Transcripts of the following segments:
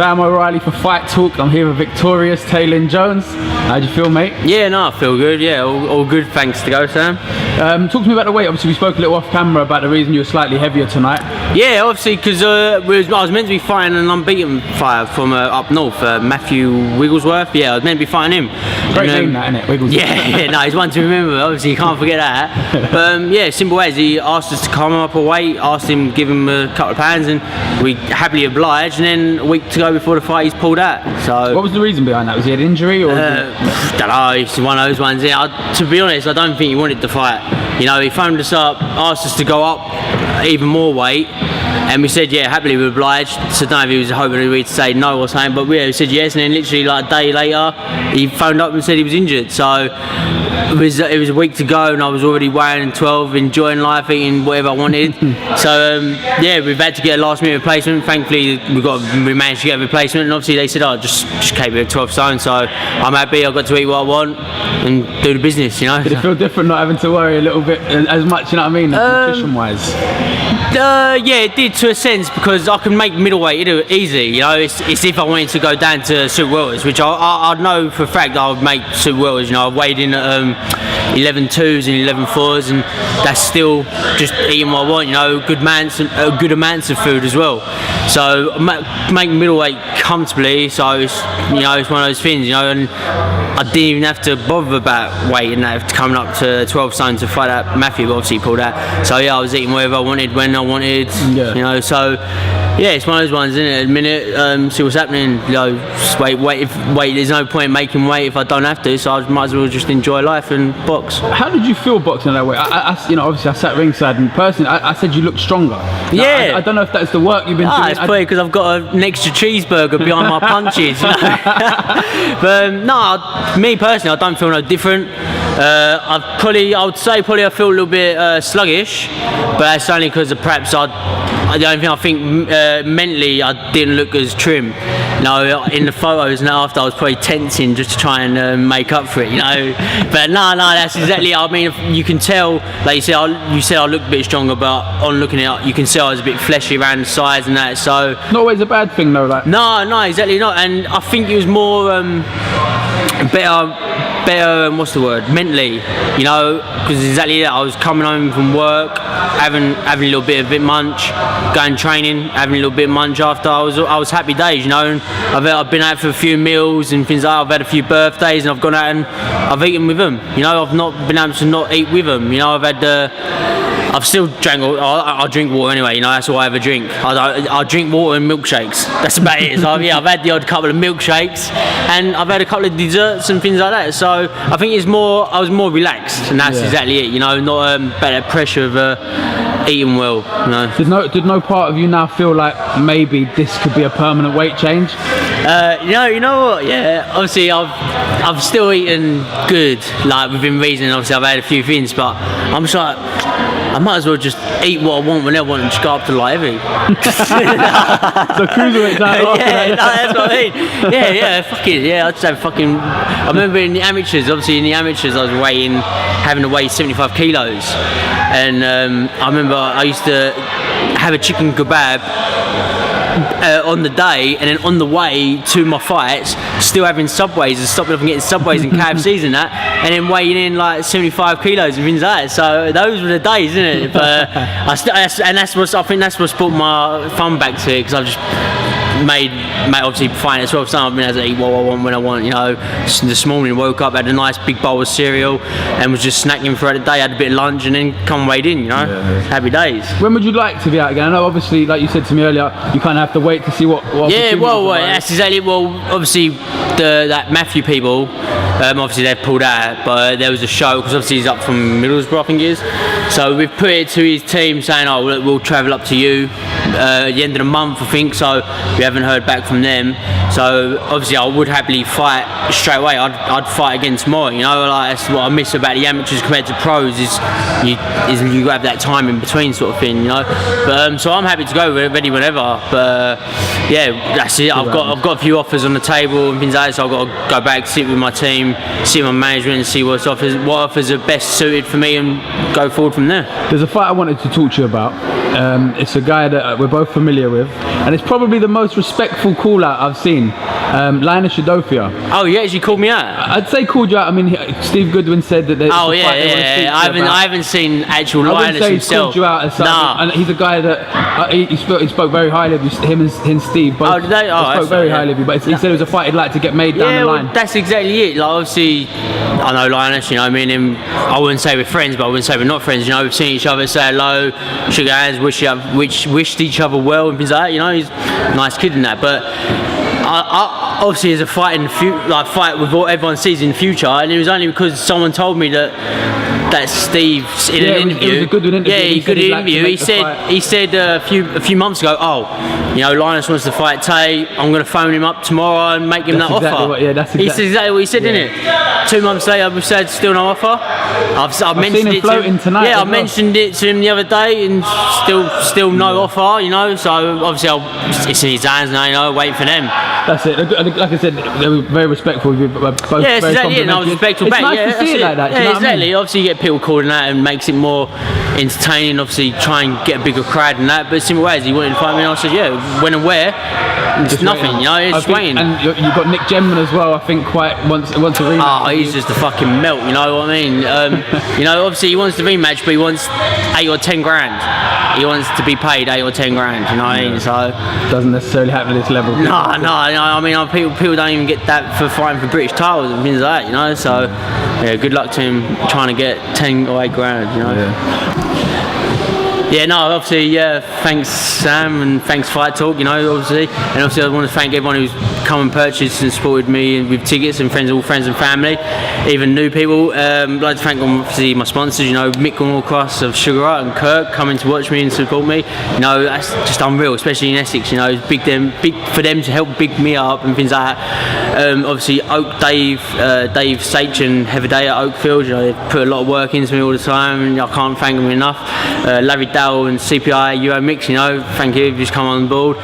Sam O'Reilly for Fight Talk. I'm here with victorious Tey Lynn Jones. How'd you feel, mate? Yeah, no, I feel good. Yeah, all good. Thanks to go, Sam. Talk to me about the weight. Obviously, we spoke a little off camera about the reason you were slightly heavier tonight. Yeah, obviously, because I was meant to be fighting an unbeaten fighter from up north, Matthew Wigglesworth. Yeah, I was meant to be fighting him. Great name, that, isn't it? Wigglesworth. Yeah, no, he's one to remember. Obviously, you can't forget that. But yeah, simple as he asked us to come up a weight, asked him, give him a couple of pounds, and we happily obliged. And then a week to go before the fight, he's pulled out. So what was the reason behind that? Was he an injury or? Don't know. It's one of those ones. Yeah, to be honest, I don't think he wanted to fight. You know, he phoned us up, asked us to go up even more weight, and we said, yeah, happily we obliged. So I don't know if he was hoping we'd say no or something, but we said yes, and then literally like a day later, he phoned up and said he was injured. So it was a week to go, and I was already weighing 12, enjoying life, eating whatever I wanted. So yeah, we've had to get a last minute replacement. Thankfully, we managed to get a replacement, and obviously they said, oh, just keep it at 12 stone. So I'm happy. I got to eat what I want and do the business. You know. Did it feel different not having to worry a little bit as much? You know what I mean, nutrition wise? Yeah, it did to a sense, because I can make middleweight easy. You know, it's if I wanted to go down to super welters, which I know for a fact I would make super welters. You know, I weighed in at 11.2s and 11.4s, and that's still just eating what I want. You know, good amounts of food as well. So make middleweight comfortably. So it's, you know, it's one of those things. You know, and I didn't even have to bother about weight and that coming up to 12 stone to fight out Matthew, but obviously he pulled out. So yeah, I was eating whatever I wanted when I wanted. Yeah. You know, so yeah, it's one of those ones, isn't it? A minute, see what's happening. You know, just wait. There's no point making weight if I don't have to. So I might as well just enjoy life and box. How did you feel boxing that way? You know, obviously I sat ringside, and personally, I said you looked stronger. Yeah. I don't know if that's the work you've been doing. It's probably because I've got an extra cheeseburger behind my punches. You know? But no, me personally, I don't feel no different. I would say I feel a little bit sluggish, but that's only because perhaps the only thing I think mentally I didn't look as trim. You know, in the photos and after, I was probably tensing just to try and make up for it. You know, but no, that's exactly. I mean, you can tell. Like you said, I looked a bit stronger, but on looking at it, you can tell I was a bit fleshy around the sides and that. So not always a bad thing though. Like no, exactly not. And I think it was more better, what's the word, mentally, you know, because exactly that. I was coming home from work, having a little bit of munch, going training, having a little bit of munch after. I was happy days, you know. And I've been out for a few meals and things like that. I've had a few birthdays, and I've gone out and I've eaten with them. You know, I've not been able to not eat with them. You know, I've still drank. I drink water anyway. You know, that's all I ever drink. I drink water and milkshakes. That's about it. So yeah, I've had the odd couple of milkshakes, and I've had a couple of desserts and things like that. So I think I was more relaxed, and that's exactly it. You know, not that pressure of eating well. You know. Did no part of you now feel like maybe this could be a permanent weight change? You know what? Yeah, obviously I've still eaten good, like within reason. Obviously I've had a few things, but I'm just like, I might as well just eat what I want whenever I want and just go up to light heavy. So cruiserweight title. Yeah, no, that's what I mean. Yeah, fuck it. Yeah, I just have fucking. I remember in the amateurs. Obviously, in the amateurs, I was having to weigh 75 kilos, and I remember I used to have a chicken kebab on the day, and then on the way to my fights, still having Subways and stopping up and getting Subways and KFCs and that, and then weighing in like 75 kilos and things like that. So those were the days, isn't it? But I think that's what's brought my fun back to it, because I've just made obviously fine as well. So I've been able to eat what I want when I want. You know, this morning woke up, had a nice big bowl of cereal, and was just snacking throughout the day. Had a bit of lunch, and then come weighed in. You know, happy days. When would you like to be out again? I know, obviously, like you said to me earlier, you kind of have to wait to see what yeah, well, that's exactly. Well, obviously, that Matthew people. Obviously they've pulled out, but there was a show, because obviously he's up from Middlesbrough, I think it is. So we've put it to his team saying, oh, we'll travel up to you at the end of the month, I think. So we haven't heard back from them. So obviously I would happily fight straight away. I'd fight again tomorrow. You know, like that's what I miss about the amateurs compared to pros, is you have that time in between sort of thing. You know, but so I'm happy to go ready whenever. But yeah, that's it. I've got a few offers on the table and things like that, so I've got to go back, sit with my team, see my management, and see what offers are best suited for me, and go forward from there. There's a fight I wanted to talk to you about. It's a guy that we're both familiar with, and it's probably the most respectful call out I've seen. Linus Udofia. Oh, he actually called me out. I'd say called you out. I mean, Steve Goodwin said that there's Oh yeah. I haven't seen actual Linus himself. Called you out as and he's a guy that he spoke very highly of you. Him and Steve both spoke very highly of you. But he said it was a fight he'd like to get made down the line. Well, that's exactly it. Like, obviously, I know Linus. You know, me and him. I wouldn't say we're friends, but I wouldn't say we're not friends. You know, we've seen each other, say hello, shook hands, wished each other well, and things like that. You know, he's a nice kid in that. But I obviously, as a fight in the fight with what everyone sees in the future, and it was only because someone told me that Steve's in an interview. It was a good interview. Yeah, good interview. He said a few months ago, you know, Linus wants to fight Tey. I'm going to phone him up tomorrow and make him that offer. That's exactly what he said, didn't it? 2 months later, we said still no offer. I've mentioned seen him floating tonight. Yeah, I mentioned it to him the other day, and still no offer. You know, so obviously it's in his hands now. You know, waiting for them. That's it. Like I said, they were very respectful of you. Both yeah, that's exactly it. And I was respectful back. It's nice to see it like that. Yeah, exactly. I mean? Obviously, you get people calling that and makes it more entertaining. Obviously, try and get a bigger crowd and that. But simple ways, he wanted to fight me, and I said, yeah, when and where. It's nothing, waiting. You know, it's waiting. And you've got Nick Jenman as well, I think, wants a rematch. Oh, he's just a fucking melt, you know what I mean? You know, obviously he wants the rematch, but he wants 8 or 10 grand. He wants to be paid 8 or 10 grand, you know what I mean? So doesn't necessarily happen at this level. No, I mean, people don't even get that for fighting for British titles and things like that, you know? So, yeah, good luck to him trying to get 10 or 8 grand, you know? Yeah, no, obviously, yeah, thanks Sam and thanks Fight Talk, you know, obviously. And obviously I want to thank everyone who's come and purchased and supported me with tickets, and all friends and family, even new people. I'd like to thank obviously my sponsors, you know, Mick Norcross of Sugar Hut and Kirk coming to watch me and support me. You know, that's just unreal, especially in Essex, you know, it's big for them to help big me up and things like that. Obviously Dave Sach and Heather Day at Oakfield, you know, they put a lot of work into me all the time, and I can't thank them enough. Larry Dowell and CPI Euro Mix, you know, thank you, you've just come on board.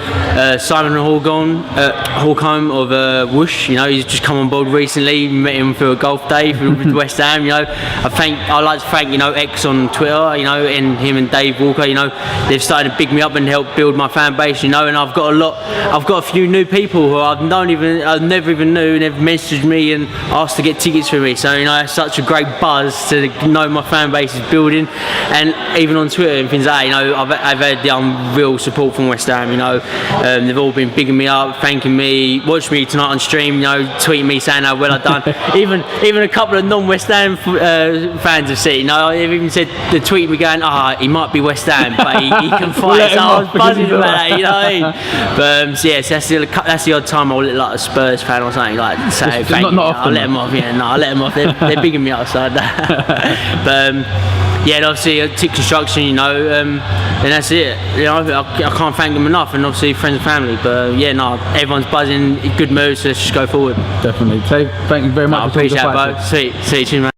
Simon Hawcombe of Whoosh, you know, he's just come on board recently, met him for a golf day with West Ham, you know. I'd like to thank, you know, X on Twitter, you know, and him and Dave Walker, you know, they've started to big me up and help build my fan base, you know, and I've got a few new people who I never even knew, and they've messaged me and asked to get tickets for me, so, you know, it's such a great buzz to know my fan base is building. And even on Twitter and things like that, you know, I've had the unreal support from West Ham, you know. They've all been bigging me up, thanking me, watched me tonight on stream, you know, tweeting me saying how well I've done. even a couple of non-West Ham fans have said, you know, they've even said, they tweeted me going, he might be West Ham, but he can fight. So I was buzzing about that, you know. But so yes, that's the odd time I'll let like a Spurs fan or something like say thank you. Not often. I'll let them off, yeah, no, I'll let them off. They're bigging me outside that. But yeah, and obviously Tick Construction, you know, and that's it. You know, I can't thank them enough, and obviously friends and family. But yeah, no, everyone's buzzing, good mood, so let's just go forward. Definitely. Tey, thank you very much. I appreciate it, bro. See you, man.